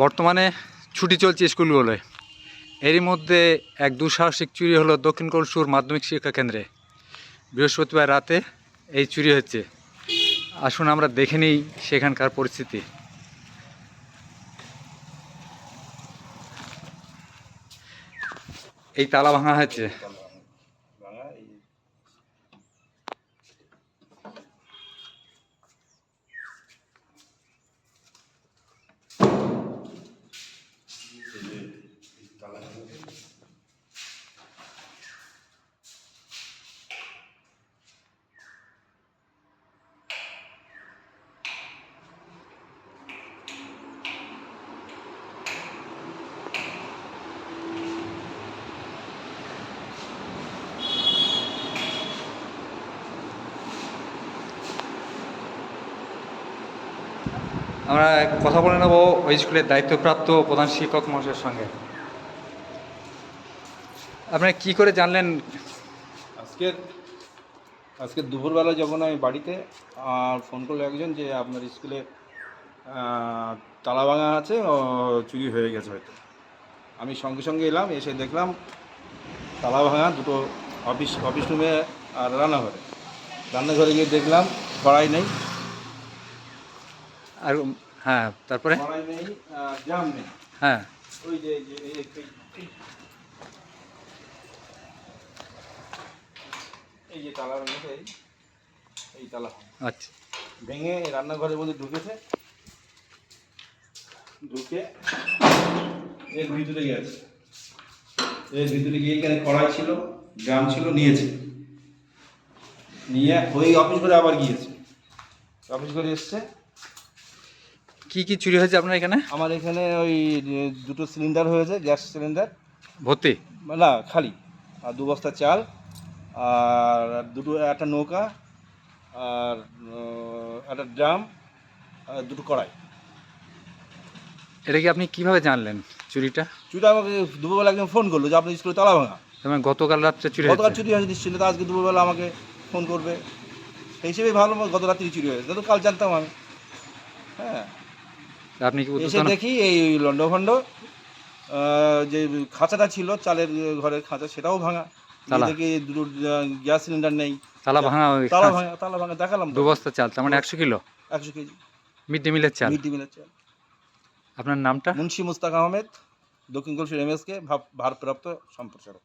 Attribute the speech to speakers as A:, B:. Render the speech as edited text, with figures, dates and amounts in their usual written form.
A: বর্তমানে ছুটি চলছে স্কুলগুলোয়, এরই মধ্যে এক দুঃসাহসিক চুরি হলো দক্ষিণ কলসুর মাধ্যমিক শিক্ষা কেন্দ্রে। বৃহস্পতিবার রাতে এই চুরি হচ্ছে। আসুন আমরা দেখে নিই সেখানকার পরিস্থিতি। এই তালা ভাঙা হয়েছে। আমরা কথা বলে নেব ওই স্কুলের দায়িত্বপ্রাপ্ত প্রধান শিক্ষক মহাশয়ের সঙ্গে। আপনারা কি করে জানলেন?
B: আজকে দুপুরবেলা যখন আমি বাড়িতে ফোন করলো একজন যে আপনার স্কুলে তালা ভাঙা আছে, চুরি হয়ে গেছে হয়তো। আমি সঙ্গে সঙ্গে এলাম, এসে দেখলাম তালা ভাঙা দুটো অফিস রুমে আর রান্নাঘরে গিয়ে দেখলাম কড়াই নেই।
A: আর হ্যাঁ, তারপরে
B: কড়াই নেই, জাম নেই।
A: হ্যাঁ,
B: ওই যে এই যে তালার মধ্যে এই তালা
A: আচ্ছা,
B: ভেঙে রান্নাঘরের মধ্যে ঢুকে এর ভিতরে গেছে। এর ভিতরে গিয়ে এখানে কড়াই ছিল, ড্রাম ছিল, নিয়ে ওই অফিস করে আবার গিয়েছে। অফিস করে এসছে।
A: কি কি চুরি হয়েছে আপনার এখানে?
B: আমার এখানে ওই দুটো সিলিন্ডার হয়েছে, গ্যাস সিলিন্ডার
A: ভর্তি
B: না খালি, আর 2 বস্তা চাল, আর একটা নৌকা, আর একটা ড্রাম, আর 2টো কড়াই।
A: এটা কি আপনি কিভাবে জানলেন চুরিটা?
B: চুরিটা আমাকে দুপুরবেলা একজন ফোন করলো যে আপনার স্কুলে তালা ভাঙা।
A: মানে গতকাল রাত্রে চুরি
B: গতকাল
A: হয়েছে?
B: চুরি হয়েছে নিশ্চয়, তো আজকে দুপুরবেলা আমাকে ফোন করবে, সেই হিসেবে ভালো। গত রাত্রি চুরি হয়েছে, তো কাল জানতাম আমি। হ্যাঁ,
A: আপনি কি
B: এসে দেখি এই লন্ডভন্ড, যে খাঁচাটা ছিল চালের ঘরের খাঁচা, সেটাও ভাঙা। দেখি 2টো গ্যাস সিলিন্ডার নেই,
A: তালা ভাঙা?
B: তালা ভাঙা দেখালাম।
A: 2 বস্তা চাল, তার মানে 100 কিলো
B: 100 কেজি
A: মিড ডে মিলের চাল।
B: মিড ডে মিলের চাল।
A: আপনার নামটা?
B: মুন্সি মুস্তাক আহমেদ, দক্ষিণ কলসির MSK ভারপ্রাপ্ত সম্প্রচারক।